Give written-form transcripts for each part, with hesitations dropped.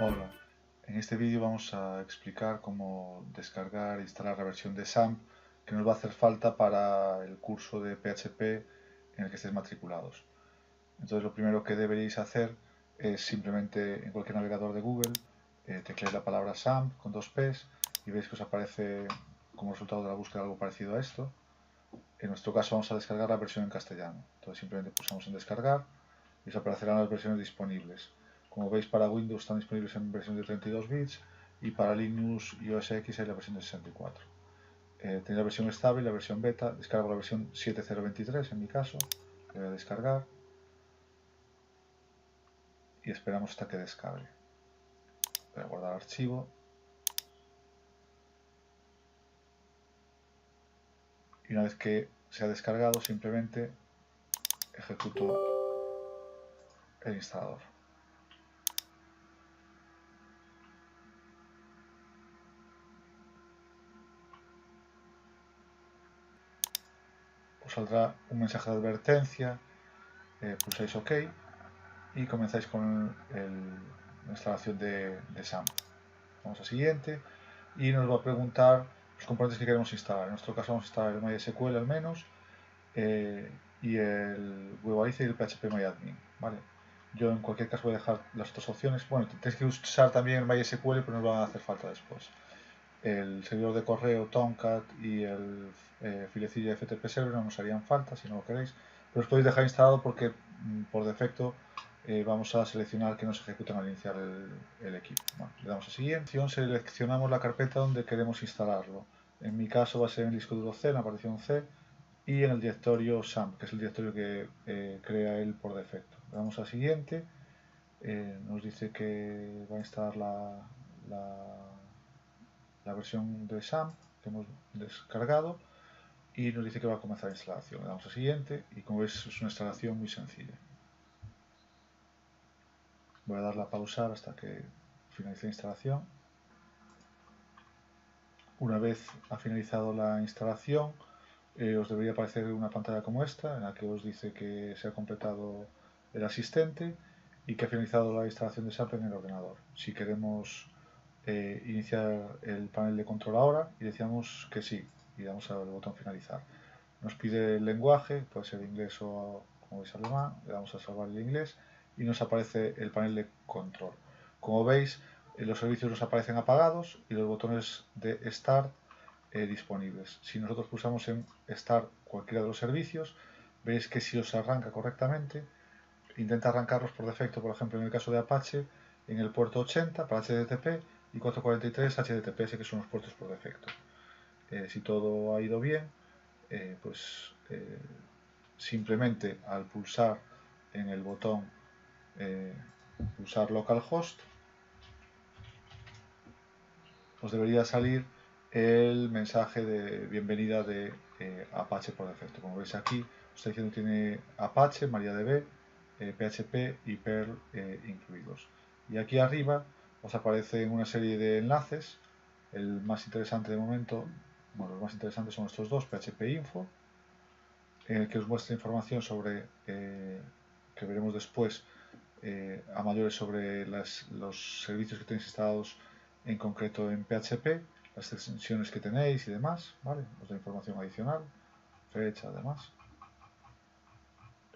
Hola, en este vídeo vamos a explicar cómo descargar e instalar la versión de XAMPP que nos va a hacer falta para el curso de PHP en el que estéis matriculados. Entonces lo primero que deberíais hacer es simplemente en cualquier navegador de Google teclear la palabra XAMPP con dos P's y veis que os aparece como resultado de la búsqueda algo parecido a esto. En nuestro caso vamos a descargar la versión en castellano. Entonces simplemente pulsamos en descargar y os aparecerán las versiones disponibles. Como veis, para Windows están disponibles en versión de 32 bits y para Linux y OS X hay la versión de 64. Tenéis la versión estable y la versión beta. Descargo la versión 7.023 en mi caso. Le voy a descargar y esperamos hasta que descargue. Voy a guardar archivo. Y una vez que se ha descargado, simplemente ejecuto el instalador. Os saldrá un mensaje de advertencia, pulsáis OK y comenzáis con la instalación de XAMPP. Vamos a siguiente y nos va a preguntar los componentes que queremos instalar. En nuestro caso vamos a instalar el MySQL al menos y el Webalice y el PHPMyAdmin, ¿vale? Yo en cualquier caso voy a dejar las otras opciones. Bueno, tenéis que usar también el MySQL, pero nos van a hacer falta después. El servidor de correo Tomcat y el filecilla FTP Server no nos harían falta si no lo queréis, pero os podéis dejar instalado porque por defecto vamos a seleccionar que no se ejecutan al iniciar el equipo. Bueno, le damos a siguiente, seleccionamos la carpeta donde queremos instalarlo. En mi caso va a ser en el disco duro C, en la partición C, y en el directorio XAMPP, que es el directorio que crea él por defecto. Le damos a siguiente, nos dice que va a instalar la versión de XAMPP que hemos descargado y nos dice que va a comenzar la instalación. Le damos a siguiente y como veis es una instalación muy sencilla. Voy a darle a pausar hasta que finalice la instalación. Una vez ha finalizado la instalación, os debería aparecer una pantalla como esta, en la que os dice que se ha completado el asistente y que ha finalizado la instalación de SAP en el ordenador. Si queremos iniciar el panel de control ahora, y decíamos que sí, y damos al botón finalizar. Nos pide el lenguaje, puede ser inglés o, como veis, alemán, le damos a salvar el inglés y nos aparece el panel de control. Como veis, los servicios nos aparecen apagados y los botones de Start disponibles. Si nosotros pulsamos en Start cualquiera de los servicios, veis que si os arranca correctamente, intenta arrancarlos por defecto, por ejemplo en el caso de Apache, en el puerto 80 para HTTP y 443 HTTPS, que son los puertos por defecto. Si todo ha ido bien, pues simplemente al pulsar en el botón pulsar localhost, os debería salir el mensaje de bienvenida de Apache por defecto. Como veis aquí, os está diciendo que tiene Apache, MariaDB, PHP y Perl incluidos. Y aquí arriba os aparecen una serie de enlaces. El más interesante de momento, bueno, los más interesantes son estos dos, PHP Info, en el que os muestra información sobre, que veremos después, a mayores sobre los servicios que tenéis instalados en concreto en PHP, las extensiones que tenéis y demás, ¿vale? Os da información adicional, fecha, además.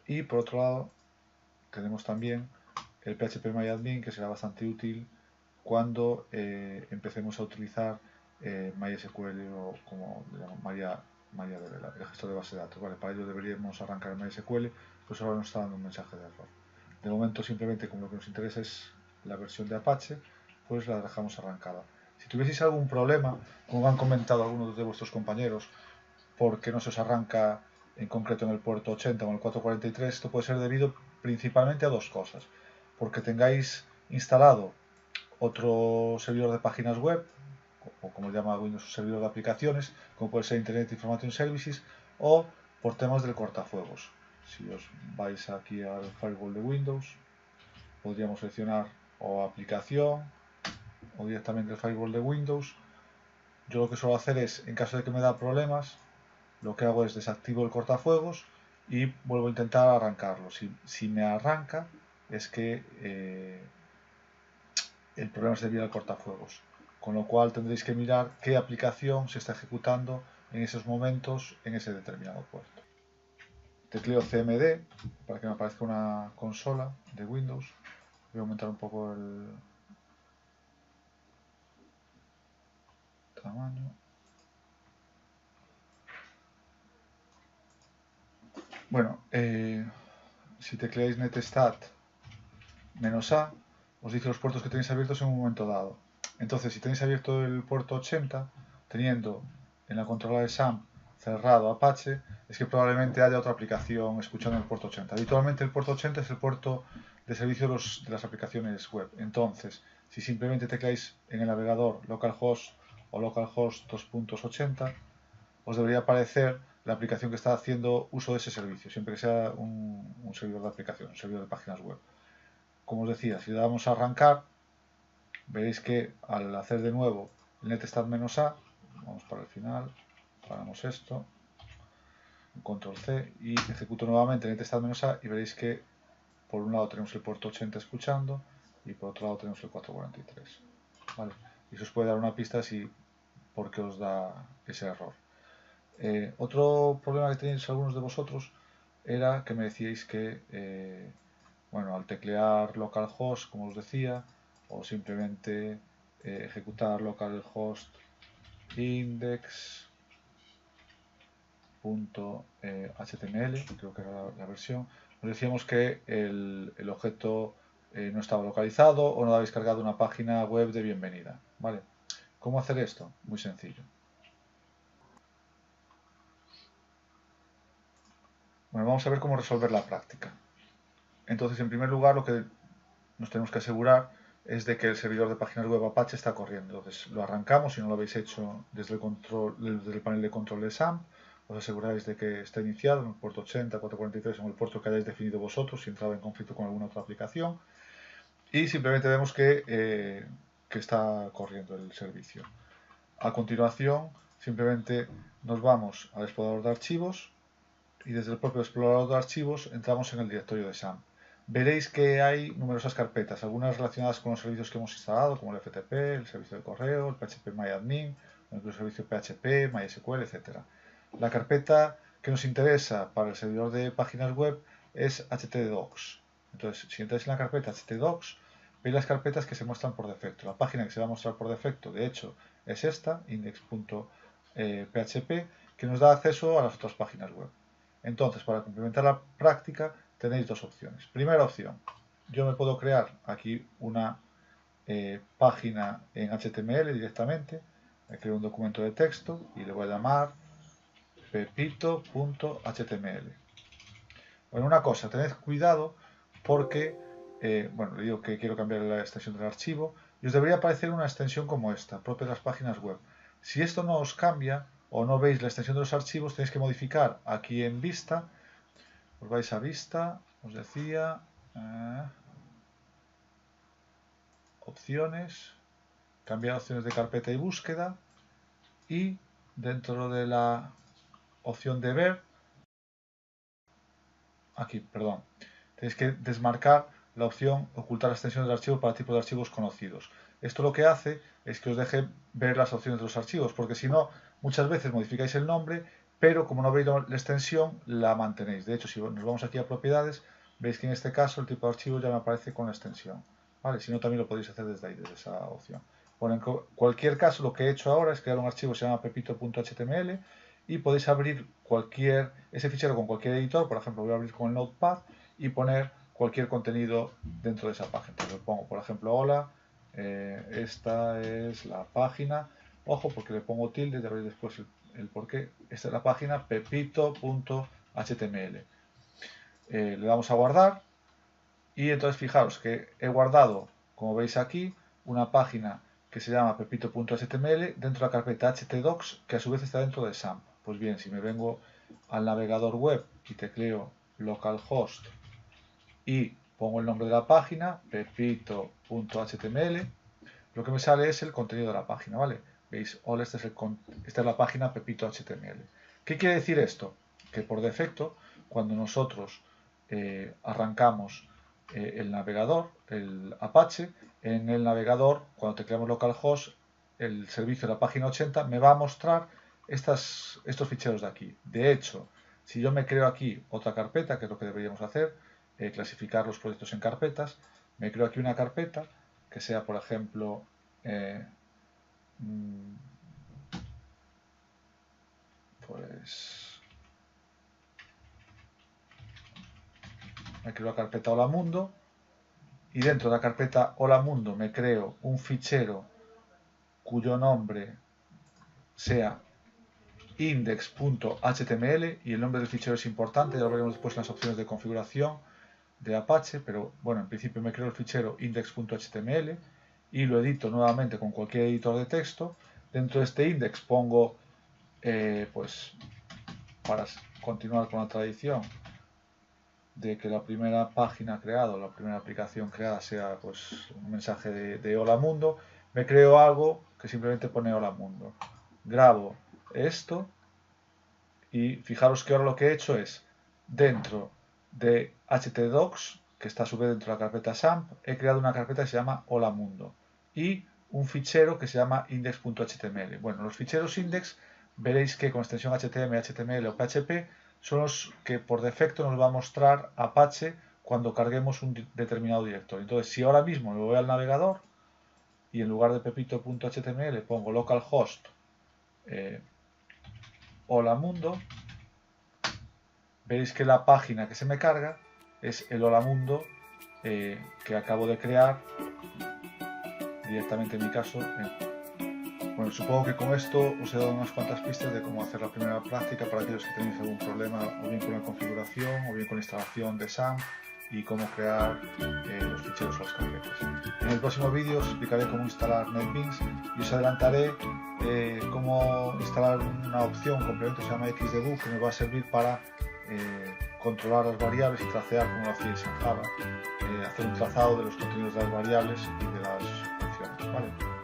Y por otro lado, tenemos también el PHPMyAdmin, que será bastante útil cuando empecemos a utilizar MySQL o como le llaman MariaDB, el gestor de base de datos. Vale, para ello deberíamos arrancar el MySQL, pues ahora nos está dando un mensaje de error. De momento simplemente como lo que nos interesa es la versión de Apache, pues la dejamos arrancada. Si tuvieseis algún problema, como han comentado algunos de vuestros compañeros, porque no se os arranca en concreto en el puerto 80 o en el 443, esto puede ser debido principalmente a dos cosas. Porque tengáis instalado otro servidor de páginas web, o como llama Windows, un servidor de aplicaciones, como puede ser Internet Information Services, o por temas del cortafuegos. Si os vais aquí al firewall de Windows, podríamos seleccionar o aplicación o directamente el firewall de Windows. Yo lo que suelo hacer es, en caso de que me da problemas, lo que hago es desactivo el cortafuegos y vuelvo a intentar arrancarlo. Si me arranca, es que el problema sería el cortafuegos. Con lo cual tendréis que mirar qué aplicación se está ejecutando en esos momentos en ese determinado puerto. Tecleo CMD para que me aparezca una consola de Windows. Voy a aumentar un poco el tamaño. Bueno, si tecleáis netstat -a, os dice los puertos que tenéis abiertos en un momento dado. Entonces, si tenéis abierto el puerto 80, teniendo en la controla de SAM cerrado Apache, es que probablemente haya otra aplicación escuchando el puerto 80. Habitualmente el puerto 80 es el puerto de servicio de las aplicaciones web. Entonces, si simplemente tecleáis en el navegador localhost o localhost 2.80, os debería aparecer la aplicación que está haciendo uso de ese servicio, siempre que sea un servidor de aplicación, un servidor de páginas web. Como os decía, si le damos a arrancar, veréis que al hacer de nuevo el netstat -a, vamos para el final, paramos esto, control C y ejecuto nuevamente netstat -a y veréis que por un lado tenemos el puerto 80 escuchando y por otro lado tenemos el 443. ¿Vale? Y eso os puede dar una pista si por qué os da ese error. Otro problema que tenéis algunos de vosotros era que me decíais que bueno, al teclear localhost, como os decía, o simplemente ejecutar localhost index.html, creo que era la versión, nos decíamos que el objeto no estaba localizado o no habéis cargado una página web de bienvenida. ¿Vale? ¿Cómo hacer esto? Muy sencillo. Bueno, vamos a ver cómo resolver la práctica. Entonces, en primer lugar, lo que nos tenemos que asegurar es de que el servidor de páginas web Apache está corriendo. Entonces lo arrancamos, si no lo habéis hecho desde el panel de control de SAM, os aseguráis de que está iniciado en el puerto 80, 443 o en el puerto que hayáis definido vosotros si entraba en conflicto con alguna otra aplicación. Y simplemente vemos que está corriendo el servicio. A continuación, simplemente nos vamos al explorador de archivos y desde el propio explorador de archivos entramos en el directorio de SAM. Veréis que hay numerosas carpetas, algunas relacionadas con los servicios que hemos instalado, como el FTP, el servicio de correo, el phpMyAdmin, el servicio PHP, MySQL, etc. La carpeta que nos interesa para el servidor de páginas web es htdocs. Entonces, si entráis en la carpeta htdocs, veis las carpetas que se muestran por defecto. La página que se va a mostrar por defecto, de hecho, es esta, index.php, que nos da acceso a las otras páginas web. Entonces, para complementar la práctica, tenéis dos opciones. Primera opción, yo me puedo crear aquí una página en HTML directamente. Me creo un documento de texto y le voy a llamar pepito.html. Bueno, una cosa, tened cuidado porque, bueno, le digo que quiero cambiar la extensión del archivo y os debería aparecer una extensión como esta, propia de las páginas web. Si esto no os cambia o no veis la extensión de los archivos, tenéis que modificar aquí en vista. Os vais a vista, os decía, opciones, cambiar opciones de carpeta y búsqueda y dentro de la opción de ver, aquí, perdón, tenéis que desmarcar la opción ocultar extensiones del archivo para tipo de archivos conocidos. Esto lo que hace es que os deje ver las opciones de los archivos, porque si no, muchas veces modificáis el nombre, pero como no veis la extensión, la mantenéis. De hecho, si nos vamos aquí a propiedades, veis que en este caso el tipo de archivo ya me aparece con la extensión. ¿Vale? Si no, también lo podéis hacer desde ahí, desde esa opción. Bueno, en cualquier caso, lo que he hecho ahora es crear un archivo que se llama pepito.html y podéis abrir ese fichero con cualquier editor. Por ejemplo, voy a abrir con el Notepad y poner cualquier contenido dentro de esa página. Entonces pongo, por ejemplo, hola, esta es la página. Ojo, porque le pongo tilde, ya veréis después el porqué. Esta es la página pepito.html. Le damos a guardar y entonces fijaros que he guardado, como veis aquí, una página que se llama pepito.html dentro de la carpeta htdocs, que a su vez está dentro de SAM. Pues bien, si me vengo al navegador web y tecleo localhost y pongo el nombre de la página, pepito.html, lo que me sale es el contenido de la página, ¿vale? Veis, hola, esta es la página pepito.html. ¿Qué quiere decir esto? Que por defecto, cuando nosotros arrancamos el navegador, el Apache. En el navegador, cuando tecleamos localhost, el servicio de la página 80 me va a mostrar estos ficheros de aquí. De hecho, si yo me creo aquí otra carpeta, que es lo que deberíamos hacer, clasificar los proyectos en carpetas, me creo aquí una carpeta que sea, por ejemplo, pues me creo la carpeta Hola Mundo, y dentro de la carpeta Hola Mundo me creo un fichero cuyo nombre sea index.html, y el nombre del fichero es importante, ya lo veremos después en las opciones de configuración de Apache, pero bueno, en principio me creo el fichero index.html y lo edito nuevamente con cualquier editor de texto. Dentro de este index pongo, pues para continuar con la tradición de que la primera página creada, la primera aplicación creada sea pues un mensaje de Hola Mundo, me creo algo que simplemente pone Hola Mundo. Grabo esto y fijaros que ahora lo que he hecho es, dentro de htdocs, que está a su vez dentro de la carpeta SAMP, he creado una carpeta que se llama Hola Mundo y un fichero que se llama index.html. Bueno, los ficheros index veréis que con extensión HTML, HTML o PHP son los que por defecto nos va a mostrar Apache cuando carguemos un determinado directorio. Entonces, si ahora mismo me voy al navegador y en lugar de pepito.html pongo localhost Hola Mundo, veréis que la página que se me carga es el Hola Mundo que acabo de crear directamente en mi caso. Bueno, supongo que con esto os he dado unas cuantas pistas de cómo hacer la primera práctica para aquellos que tenéis algún problema o bien con la configuración o bien con la instalación de SAMP y cómo crear los ficheros o las carpetas. En el próximo vídeo os explicaré cómo instalar NetBeans y os adelantaré cómo instalar una opción complemento que se llama Xdebug, que nos va a servir para controlar las variables y tracear como lo hacéis en Java, hacer un trazado de los contenidos de las variables y de las funciones, ¿vale?